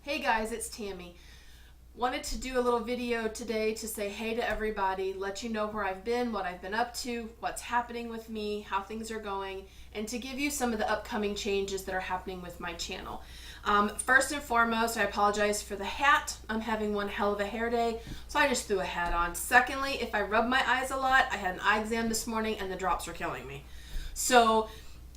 Hey guys, it's Tammy. Wanted to do a little video today to say hey to everybody, let you know where I've been, what I've been up to, what's happening with me, how things are going, and to give you some of the upcoming changes that are happening with my channel. First and foremost, I apologize for the hat. I'm having one hell of a hair day, so I just threw a hat on. Secondly, if I rub my eyes a lot, I had an eye exam this morning and the drops were killing me. So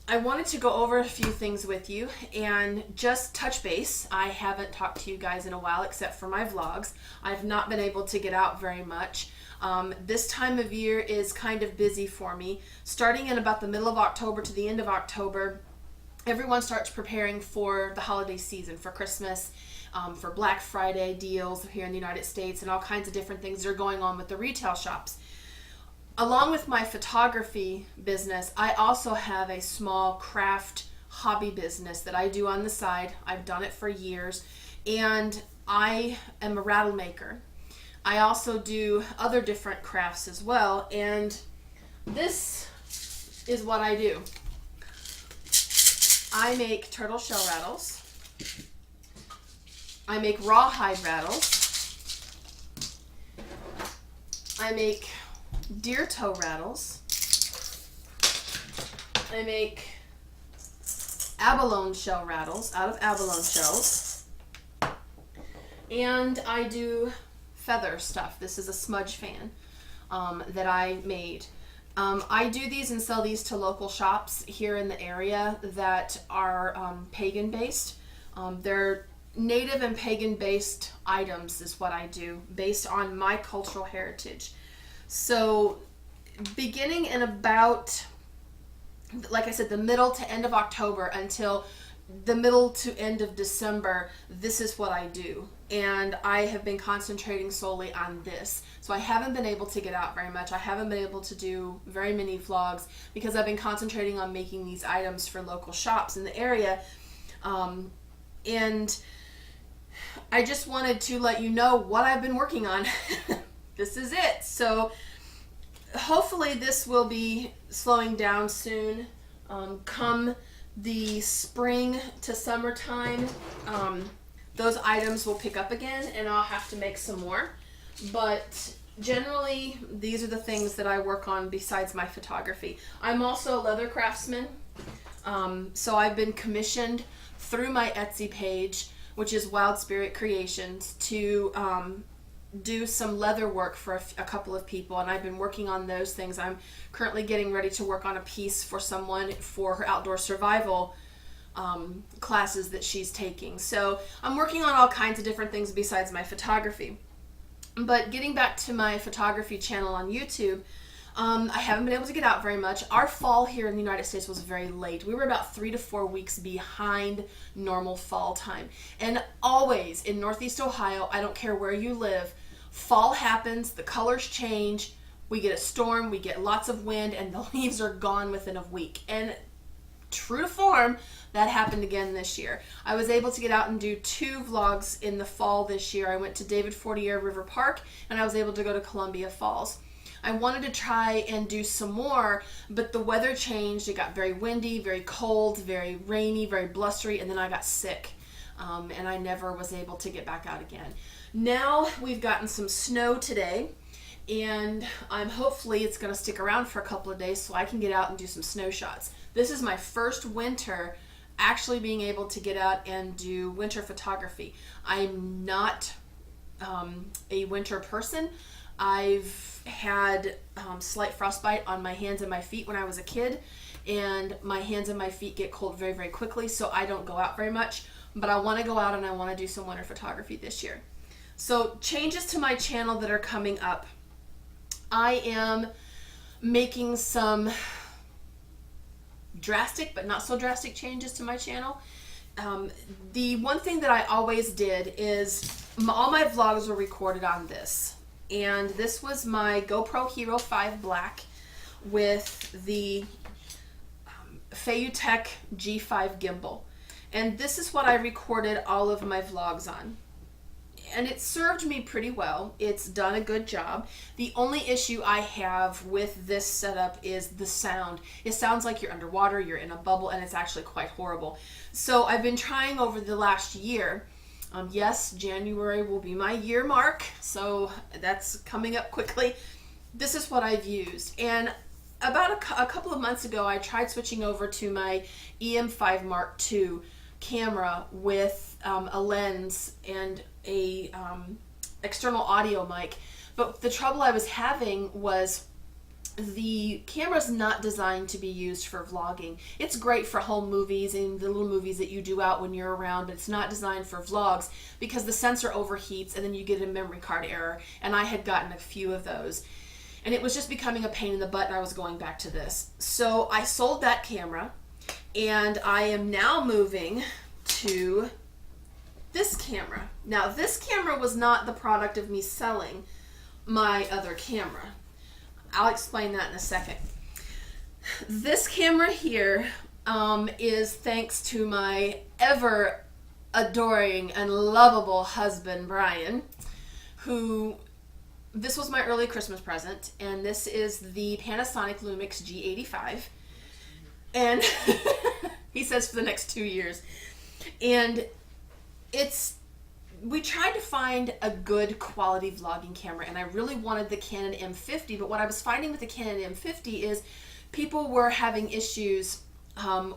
I wanted to go over a few things with you and just touch base. I haven't talked to you guys in a while except for my vlogs. I've not been able to get out very much. This time of year is kind of busy for me. Starting in about the middle of October to the end of October, everyone starts preparing for the holiday season, for Christmas, for Black Friday deals here in the United States, and all kinds of different things that are going on with the retail shops. Along with my photography business, I also have a small craft hobby business that I do on the side. I've done it for years, and I am a rattle maker. I also do other different crafts as well, and this is what I do. I make turtle shell rattles. I make rawhide rattles. I make deer toe rattles. I make abalone shell rattles out of abalone shells. And I do feather stuff. This is a smudge fan that I made. I do these and sell these to local shops here in the area that are pagan based. They're native and pagan based items is what I do based on my cultural heritage. So beginning in about, like I said, the middle to end of October until the middle to end of December, this is what I do. And I have been concentrating solely on this. So I haven't been able to get out very much. I haven't been able to do very many vlogs because I've been concentrating on making these items for local shops in the area. And I just wanted to let you know what I've been working on. This is it. So hopefully this will be slowing down soon. Come the spring to summertime, those items will pick up again and I'll have to make some more. But generally, these are the things that I work on besides my photography. I'm also a leather craftsman. So I've been commissioned through my Etsy page, which is Wild Spirit Creations, to do some leather work for a couple of people, and I've been working on those things. I'm currently getting ready to work on a piece for someone for her outdoor survival classes that she's taking. So I'm working on all kinds of different things besides my photography. But getting back to my photography channel on YouTube, I haven't been able to get out very much. Our fall here in the United States was very late. We were about 3 to 4 weeks behind normal fall time. And always in Northeast Ohio, I don't care where you live, fall happens, the colors change, we get a storm, we get lots of wind, and the leaves are gone within a week. And true to form, that happened again this year. I was able to get out and do 2 vlogs in the fall this year. I went to David Fortier River Park, and I was able to go to Columbia Falls. I wanted to try and do some more, but the weather changed. It got very windy, very cold, very rainy, very blustery, and then I got sick, and I never was able to get back out again. Now we've gotten some snow today, and hopefully it's going to stick around for a couple of days so I can get out and do some snow shots. This is my first winter actually being able to get out and do winter photography. I'm not a winter person. I've had slight frostbite on my hands and my feet when I was a kid, and my hands and my feet get cold very, very quickly, so I don't go out very much, but I want to go out and I want to do some winter photography this year. So changes to my channel that are coming up. I am making some drastic but not so drastic changes to my channel. The one thing that I always did is all my vlogs were recorded on this. And this was my GoPro Hero 5 Black with the Feiyutech G5 gimbal. And this is what I recorded all of my vlogs on. And it served me pretty well. It's done a good job. The only issue I have with this setup is the sound. It sounds like you're underwater, you're in a bubble, and it's actually quite horrible. So I've been trying over the last year Yes, January will be my year mark, so that's coming up quickly. This is what I've used, and about a couple of months ago, I tried switching over to my EM5 Mark II camera with a lens and a external audio mic. But the trouble I was having was the camera's not designed to be used for vlogging. It's great for home movies and the little movies that you do out when you're around, but it's not designed for vlogs because the sensor overheats and then you get a memory card error. And I had gotten a few of those. And it was just becoming a pain in the butt, and I was going back to this. So I sold that camera, and I am now moving to this camera. Now, this camera was not the product of me selling my other camera. I'll explain that in a second. This camera here is thanks to my ever adoring and lovable husband, Brian, who... This was my early Christmas present, and this is the Panasonic Lumix G85. And he says for the next 2 years. And we tried to find a good quality vlogging camera, and I really wanted the Canon M50, but what I was finding with the Canon M50 is people were having issues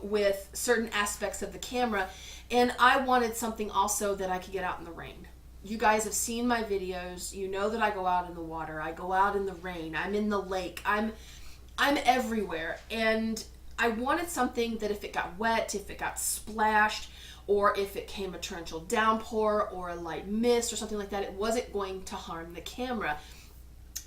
with certain aspects of the camera, and I wanted something also that I could get out in the rain. You guys have seen my videos. You know that I go out in the water. I go out in the rain. I'm in the lake. I'm everywhere. And I wanted something that if it got wet, if it got splashed, or if it came a torrential downpour or a light mist or something like that, it wasn't going to harm the camera.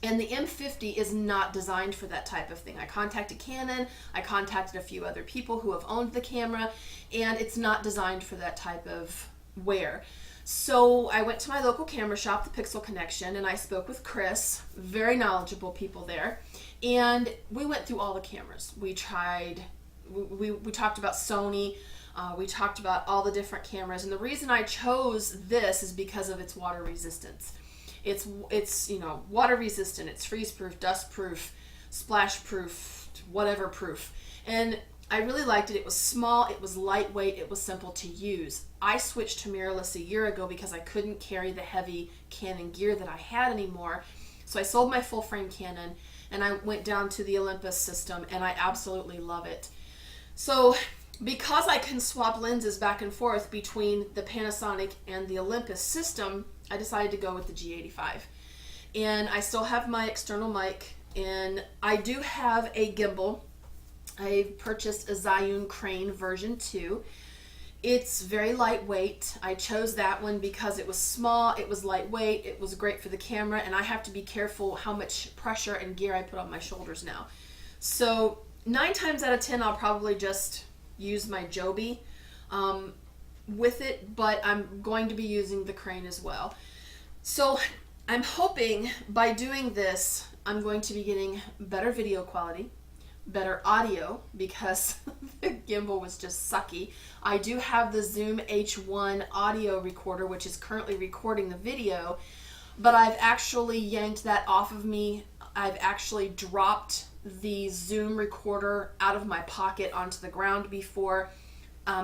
And the M50 is not designed for that type of thing. I contacted Canon. I contacted a few other people who have owned the camera, and it's not designed for that type of wear. So I went to my local camera shop, the Pixel Connection, and I spoke with Chris, very knowledgeable people there, and we went through all the cameras. We talked about Sony, we talked about all the different cameras, and the reason I chose this is because of its water resistance. It's water resistant, it's freeze proof, dust proof, splash proof, whatever proof, and I really liked it. It was small, it was lightweight, it was simple to use. I switched to mirrorless a year ago because I couldn't carry the heavy Canon gear that I had anymore. So I sold my full frame Canon and I went down to the Olympus system, and I absolutely love it. So because I can swap lenses back and forth between the Panasonic and the Olympus system, I decided to go with the G85. And I still have my external mic, and I do have a gimbal. I purchased a Zhiyun Crane version 2. It's very lightweight. I chose that one because it was small, it was lightweight, it was great for the camera, and I have to be careful how much pressure and gear I put on my shoulders now. So 9 times out of 10 I'll probably just use my Joby with it, but I'm going to be using the Crane as well. So I'm hoping by doing this I'm going to be getting better video quality, better audio, because the gimbal was just sucky. I do have the Zoom H1 audio recorder, which is currently recording the video, but I've actually yanked that off of me. I've actually dropped the Zoom recorder out of my pocket onto the ground before,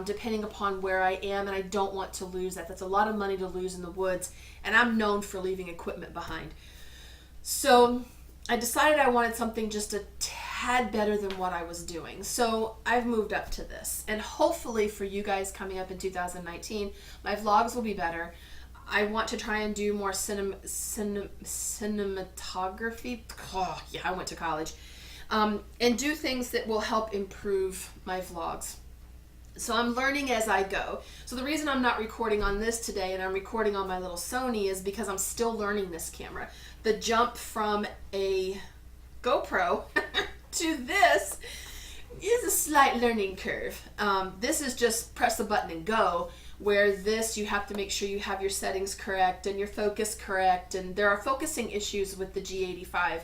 depending upon where I am, and I don't want to lose that. That's a lot of money to lose in the woods, and I'm known for leaving equipment behind. So I decided I wanted something just a tad better than what I was doing. So I've moved up to this. And hopefully for you guys coming up in 2019, my vlogs will be better. I want to try and do more cinematography. Oh, yeah, I went to college. And do things that will help improve my vlogs. So I'm learning as I go. So the reason I'm not recording on this today and I'm recording on my little Sony is because I'm still learning this camera. The jump from a GoPro to this is a slight learning curve. This is just press the button and go, where this you have to make sure you have your settings correct and your focus correct, and there are focusing issues with the G85.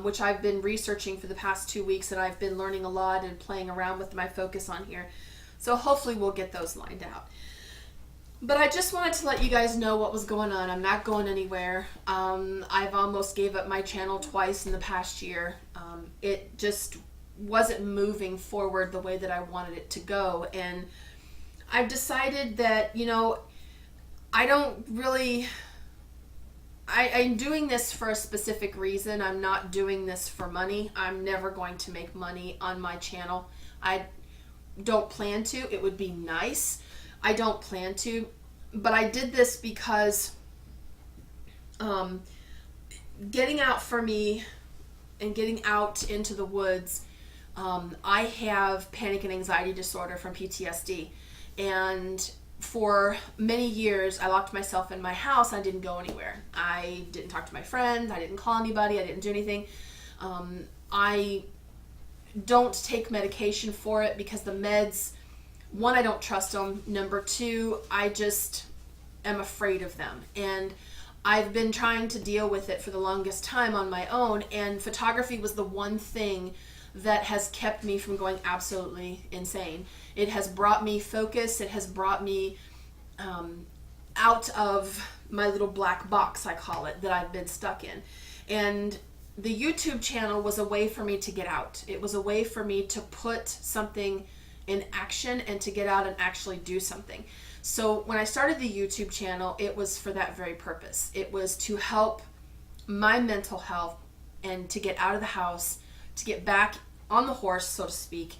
Which I've been researching for the past 2 weeks, and I've been learning a lot and playing around with my focus on here. So hopefully we'll get those lined out. But I just wanted to let you guys know what was going on. I'm not going anywhere. I've almost gave up my channel twice in the past year. It just wasn't moving forward the way that I wanted it to go. And I've decided that, I don't really, I'm doing this for a specific reason. I'm not doing this for money. I'm never going to make money on my channel. I don't plan to. It would be nice. I don't plan to. But I did this because getting out for me and getting out into the woods, I have panic and anxiety disorder from PTSD. And for many years, I locked myself in my house. I didn't go anywhere. I didn't talk to my friends. I didn't call anybody. I didn't do anything. I don't take medication for it because the meds, one, I don't trust them. Number two, I just am afraid of them. And I've been trying to deal with it for the longest time on my own. And photography was the one thing that has kept me from going absolutely insane. It has brought me focus. It has brought me out of my little black box, I call it, that I've been stuck in. And the YouTube channel was a way for me to get out. It was a way for me to put something in action and to get out and actually do something. So when I started the YouTube channel, it was for that very purpose. It was to help my mental health and to get out of the house, to get back on the horse, so to speak,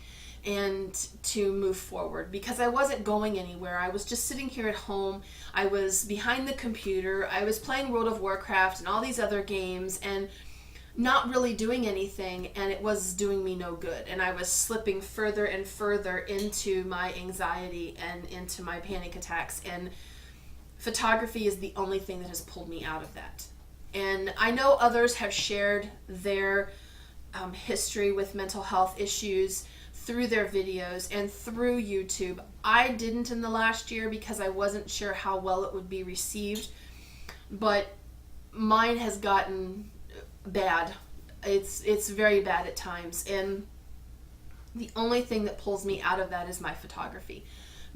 and to move forward, because I wasn't going anywhere. I was just sitting here at home. I was behind the computer. I was playing World of Warcraft and all these other games and not really doing anything, and it was doing me no good. And I was slipping further and further into my anxiety and into my panic attacks. And photography is the only thing that has pulled me out of that. And I know others have shared their history with mental health issues through their videos and through YouTube. I didn't in the last year because I wasn't sure how well it would be received, but mine has gotten bad. It's very bad at times, and the only thing that pulls me out of that is my photography.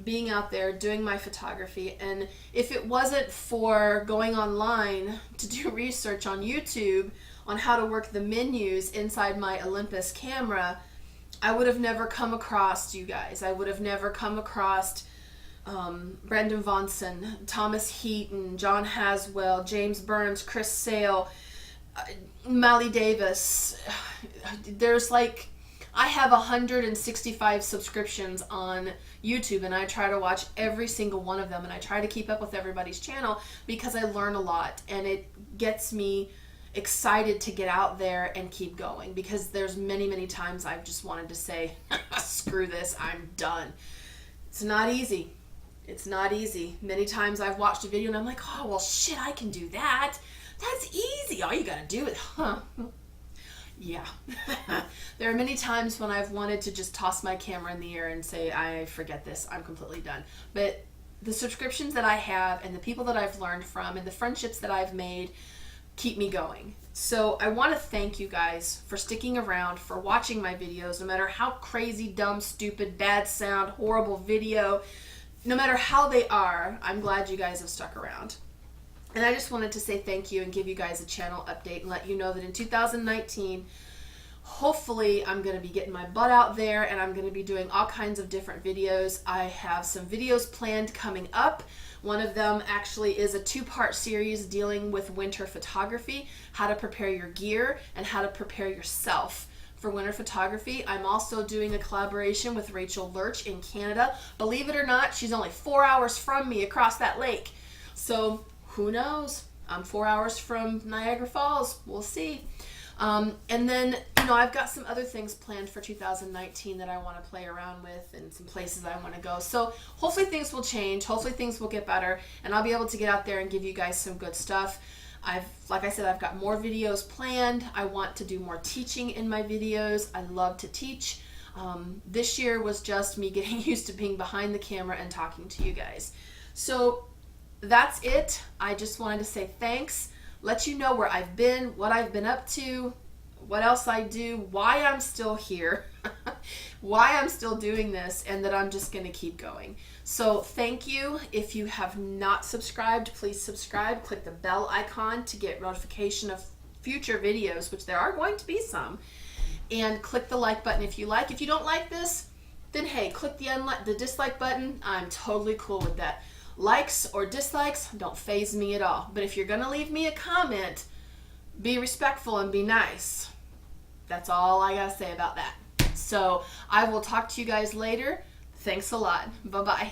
Being out there doing my photography. And if it wasn't for going online to do research on YouTube on how to work the menus inside my Olympus camera, I would have never come across you guys. I would have never come across Brandon Vonson, Thomas Heaton, John Haswell, James Burns, Chris Sale, Mally Davis. There's like, I have 165 subscriptions on YouTube, and I try to watch every single one of them, and I try to keep up with everybody's channel because I learn a lot, and it gets me excited to get out there and keep going, because there's many times I've just wanted to say, screw this, I'm done. It's not easy. It's not easy. Many times I've watched a video and I'm like, oh, well, shit, I can do that. That's easy. All you gotta do is, yeah. There are many times when I've wanted to just toss my camera in the air and say, I forget this, I'm completely done. But the subscriptions that I have and the people that I've learned from and the friendships that I've made keep me going. So I want to thank you guys for sticking around, for watching my videos, no matter how crazy, dumb, stupid, bad sound, horrible video, no matter how they are. I'm glad you guys have stuck around. And I just wanted to say thank you and give you guys a channel update and let you know that in 2019, hopefully I'm going to be getting my butt out there and I'm going to be doing all kinds of different videos. I have some videos planned coming up. One of them actually is a 2-part series dealing with winter photography, how to prepare your gear and how to prepare yourself for winter photography. I'm also doing a collaboration with Rachel Lurch in Canada. Believe it or not, she's only 4 hours from me across that lake. So who knows? I'm 4 hours from Niagara Falls. We'll see. And then, I've got some other things planned for 2019 that I want to play around with and some places I want to go. So hopefully things will change. Hopefully things will get better and I'll be able to get out there and give you guys some good stuff. Like I said, I've got more videos planned. I want to do more teaching in my videos. I love to teach. This year was just me getting used to being behind the camera and talking to you guys. So that's it. I just wanted to say thanks, let you know where I've been, what I've been up to, what else I do, why I'm still here, why I'm still doing this, and that I'm just going to keep going. So thank you. If you have not subscribed, please subscribe. Click the bell icon to get notification of future videos, which there are going to be some. And click the like button if you like. If you don't like this, then hey, click the dislike button. I'm totally cool with that. Likes or dislikes don't faze me at all. But if you're going to leave me a comment, be respectful and be nice. That's all I got to say about that. So I will talk to you guys later. Thanks a lot. Bye-bye.